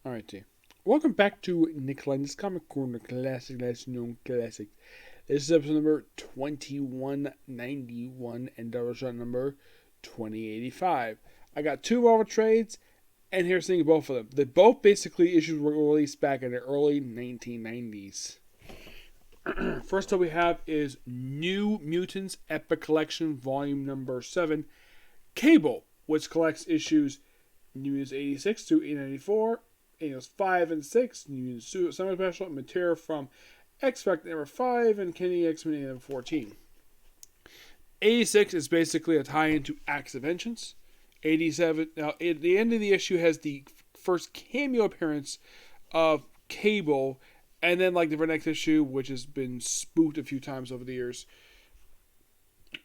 Alright, team. Welcome back to Nick Lenz Comic Corner Classic, Last Known Classic. This is episode number 2191 and Doubleshot number 2085. I got two Marvel trades, and here's seeing both of them. They both basically issues were released back in the early 1990s. First up we have is New Mutants Epic Collection Volume number 7, Cable, which collects issues New Mutants 86 through 894, Annuals 5 and 6, New Mutants Summer Special, material from X-Factor number 5, and Kenny X-Men number 14. 86 is basically a tie-in to Acts of Vengeance. 87, now at the end of the issue has the first cameo appearance of Cable, and then like the next issue, which has been spoofed a few times over the years.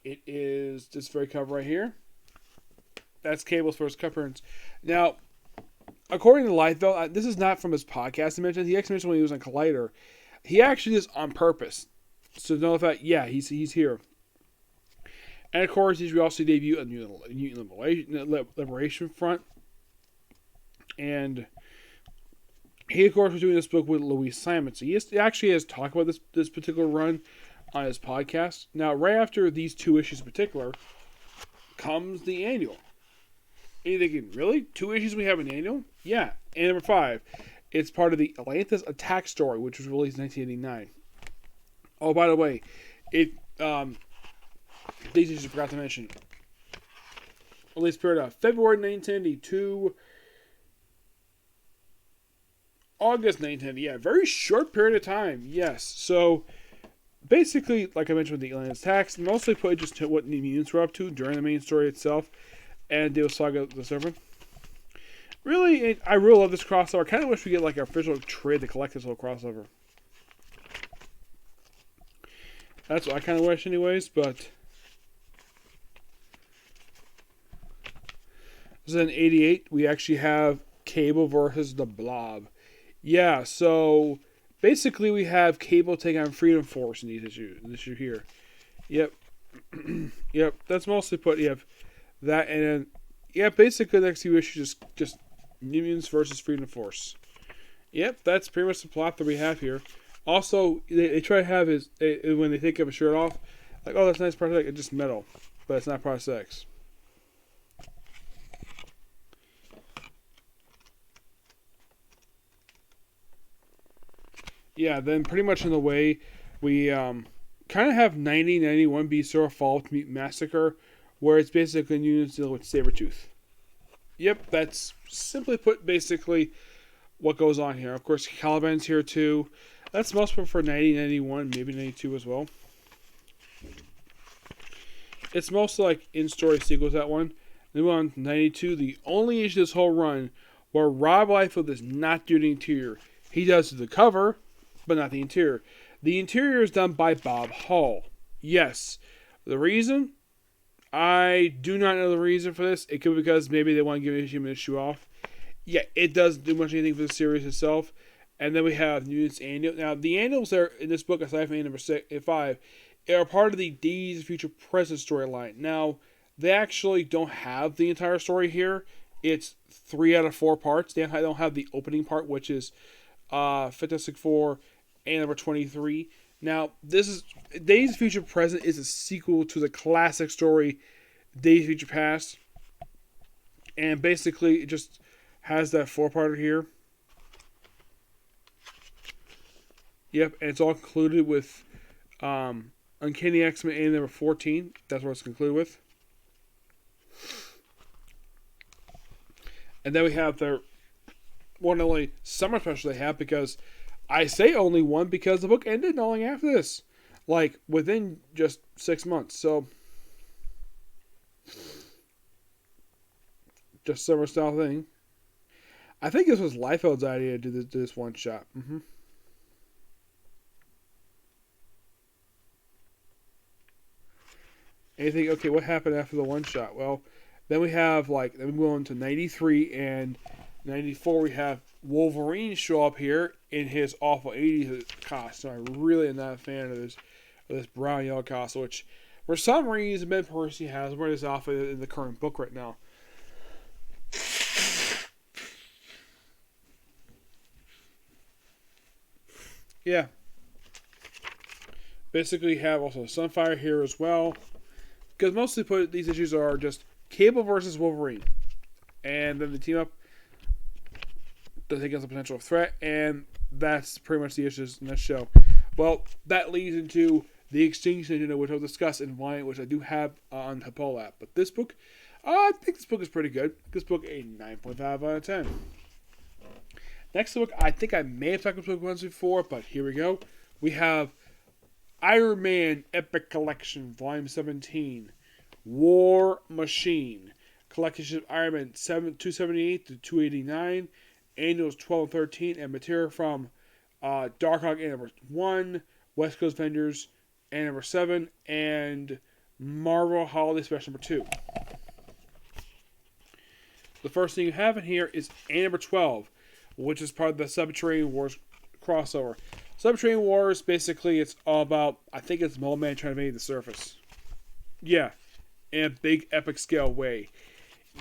It is this very cover right here. That's Cable's first cover appearance. Now, according to Liefeld, this is not from his podcast he mentioned. He actually mentioned when he was on Collider. He actually is on purpose. So know that, yeah, he's here. And of course, we also debut a new Liberation Front. And he, of course, was doing this book with Louise Simon. So he actually has talked about this particular run on his podcast. Now, right after these two issues in particular, comes the annual. And you're thinking, really? 2 issues we have an annual? Yeah. And number 5. It's part of the Atlantis Attack story, which was released in 1989. Oh, by the way, these issues I forgot to mention. Release period of February 1990 to August 1990. Yeah, very short period of time. Yes. So, basically, like I mentioned with the Atlantis attacks, mostly put just to what the mutants were up to during the main story itself, and Deus Saga the Serpent. Really, I really love this crossover. I kind of wish we get like an official trade to collect this whole crossover. That's what I kind of wish anyways, but then 88, we actually have Cable versus the Blob. Yeah, so basically we have Cable taking on Freedom Force in these issues. This issue here. Yep. Yep, that's mostly put, you have that, and then, yeah, basically the next few issues just New Mutants versus Freedom Force. Yep, that's pretty much the plot that we have here. Also, they try to have when they take a shirt off, like, oh, that's a nice prosthetic, it's just metal, but it's not prosthetics. Yeah, then pretty much in the way, we kind of have 9091 be sort of Fall to Mutant Massacre, where it's basically New Mutants deal with Sabretooth. Yep, that's simply put basically what goes on here. Of course, Caliban's here too. That's most for 1991, maybe 92 as well. It's mostly like in-story sequels, that one. Then we're on 92, the only issue of this whole run where Rob Liefeld does not do the interior. He does the cover, but not the interior. The interior is done by Bob Hall. Yes. The reason? I do not know the reason for this. It could be because maybe they want to give him an issue off. Yeah, it doesn't do much anything for the series itself. And then we have Mutants Annual. Now, the annuals are in this book, aside from number 5, are part of the Days of Future Present storyline. Now, they actually don't have the entire story here. It's 3 out of 4 parts. They don't have the opening part, which is Fantastic Four and number 23. Now, this is Days of Future Present is a sequel to the classic story Days of Future Past, and basically it just has that 4-parter here. Yep, and it's all concluded with Uncanny X-Men and number 14. That's what it's concluded with. And then we have their one and only summer special they have, because I say only one because the book ended not long after this. Like, within just 6 months. So, just summer style thing. I think this was Liefeld's idea to do this one shot. Anything, okay, what happened after the one shot? Well, then we have, then we go on to 93 and 94. We have Wolverine show up here in his awful 80s costume. I really am not a fan of this brown yellow costume, which for some reason Ben Percy has wearing this outfit in the current book right now. Yeah. Basically, have also Sunfire here as well. Because mostly these issues are just Cable versus Wolverine. And then they team up to take on a potential threat. And that's pretty much the issues in this show. Well, that leads into the Extinction Agenda, which I'll discuss in Vine, which I do have on the Paul app. But this book, I think this book is pretty good. This book, a 9.5 out of 10. Next book, I think I may have talked about this book once before, but here we go. We have Iron Man Epic Collection, Volume 17, War Machine, Collection of Iron Man 278 to 289, Annuals 12 and 13, and material from Darkhawk and number 1, West Coast Avengers and number 7, and Marvel Holiday Special number 2. The first thing you have in here is number 12, which is part of the Subterranean Wars crossover. Subterranean Wars, basically, it's all about, I think it's Mole Man trying to make the surface. Yeah, in a big epic scale way.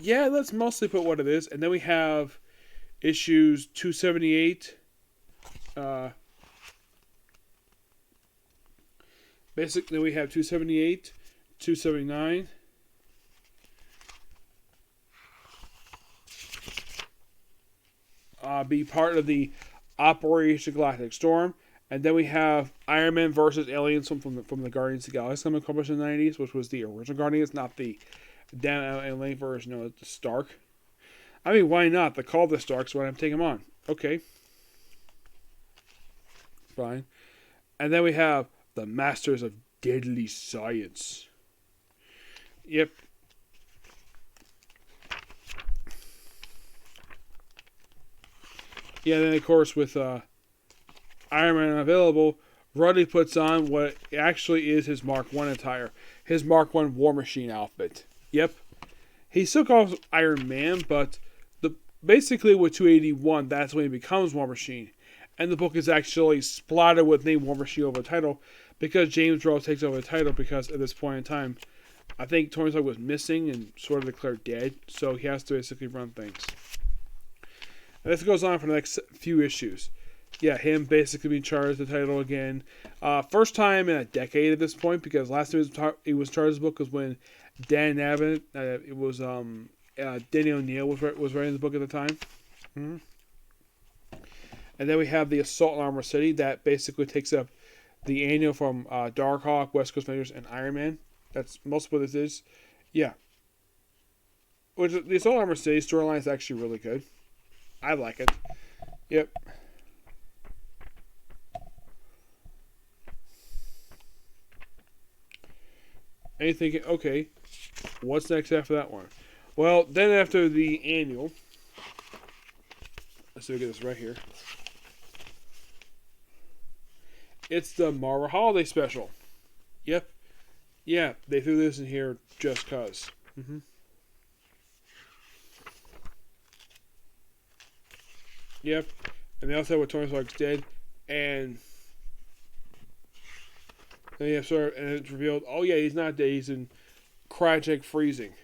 Yeah, let's mostly put what it is. And then we have issues 278. Basically, we have 278, 279. Be part of the Operation Galactic Storm. And then we have Iron Man versus Aliens from the Guardians of the Galaxy coming published in the 90s, which was the original Guardians, not the down and late version of the Stark. I mean, why not? They call the Starks, so why not take them on? Okay. Fine. And then we have the Masters of Deadly Science. Yep. Yeah, then of course with Iron Man available, Ruddy puts on what actually is his Mark 1 attire. His Mark 1 War Machine outfit. Yep. He still calls Iron Man, but basically with 281, that's when he becomes War Machine. And the book is actually splattered with name War Machine over the title because James Rose takes over the title because at this point in time, I think Tony Stark was missing and sort of declared dead, so he has to basically run things. And this goes on for the next few issues. Yeah, him basically being charged the title again. First time in a decade at this point, because last time he was charged the book was when Dan Abnett, it was Danny O'Neill was writing the book at the time. Mm-hmm. And then we have the Assault on Armor City that basically takes up the annual from Darkhawk, West Coast Avengers, and Iron Man. That's most of what this is. Yeah. Which the Assault on Armor City storyline is actually really good. I like it. Yep. Anything? Okay. What's next after that one? Well, then after the annual, let's see if we get this right here. It's the Marvel Holiday Special. Yep. Yeah, they threw this in here just cause. Mm-hmm. Yep. And they also have what Tony Stark's dead. And then you have and it's revealed, oh yeah, he's not dead, he's in cryogenic freezing.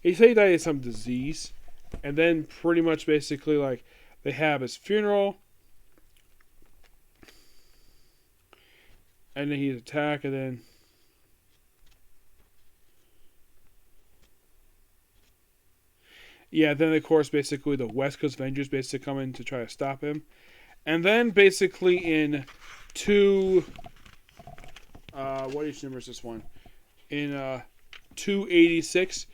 He said he died of some disease. And then pretty much basically like they have his funeral. And then he's attacked and then yeah, then of course basically the West Coast Avengers basically come in to try to stop him. And then basically in what issue number is this one? In 286,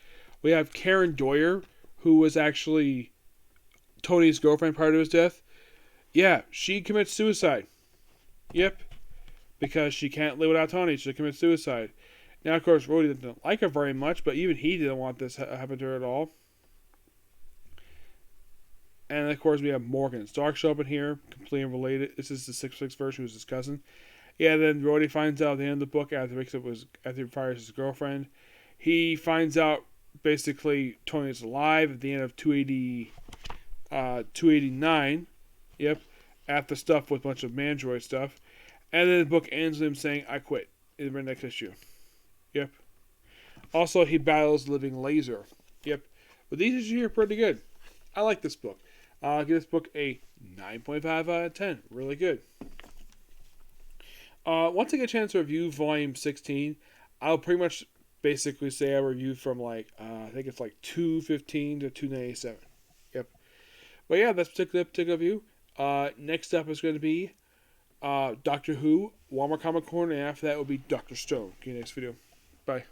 we have Karen Doyer, who was actually Tony's girlfriend prior to his death. Yeah, she commits suicide. Yep. Because she can't live without Tony, she commits suicide. Now, of course, Rhodey didn't like her very much, but even he didn't want this to happen to her at all. And, of course, we have Morgan and Stark show up in here, completely unrelated. This is the 6'6" version, who's his cousin. Yeah, then Rhodey finds out at the end of the book after he fires his girlfriend. He finds out, basically, Tony's alive at the end of 289. Yep. After stuff with a bunch of Mandroid stuff. And then the book ends with him saying, I quit. In the next issue. Yep. Also, he battles Living Laser. Yep. But these issues here are pretty good. I like this book. I'll give this book a 9.5 out of 10. Really good. Once I get a chance to review Volume 16, I'll pretty much basically say I reviewed from like I think it's like 215 to 297. Yep. But yeah, that's particular view. Next up is going to be Doctor Who, One More Comic Corner, and after that will be Doctor Stone. Okay, next video. Bye.